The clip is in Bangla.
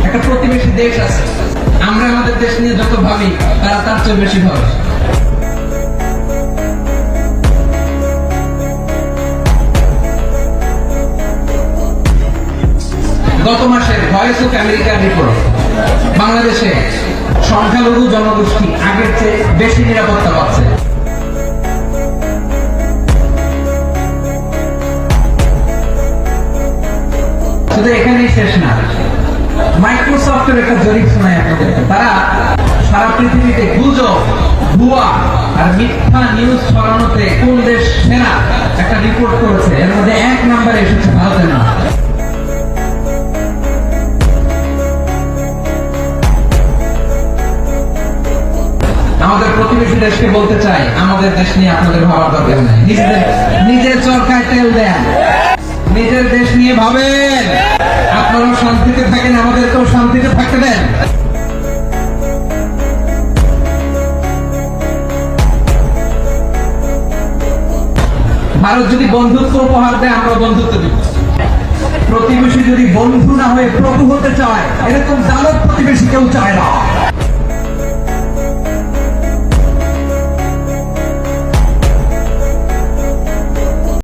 একটা প্রতিবেশী দেশ আছে, আমরা আমাদের দেশ নিয়ে যত ভাবি তারা তার চেয়ে বেশি ভাবে। গত মাসের ভয়েস অফ আমেরিকার রিপোর্ট, বাংলাদেশে সংখ্যালঘু জনগোষ্ঠী আগের চেয়ে বেশি নিরাপত্তা পাচ্ছে। শুধু এখানেই শেষ না, মাইক্রোসফটের একটা জরিপ শোনায় আপনাদেরকে। তারা সারা পৃথিবীতে গুজব, ভুয়া আর মিথ্যা নিউজ ছড়ানোতে কোন দেশ সেরা একটা রিপোর্ট করেছে। এর মধ্যে 1 নম্বরে এসেছে ভারতের নাম। আমাদের প্রতিবেশী দেশকে বলতে চাই, আমাদের দেশ নিয়ে আপনাদের ভাবার দরকার নাই। নিজের চরকায় তেল দেন, নিজের দেশ নিয়ে ভাবেন। আপনারাও শান্তিতে থাকেন, আমাদেরকেও শান্তিতে থাকতে দেন। ভারত যদি বন্ধুত্ব উপহার দেয়, আমরা বন্ধুত্ব দিব। প্রতিবেশী যদি বন্ধু না হয়ে প্রভু হতে চায়, এরকম জালক প্রতিবেশী কেউ চায় না।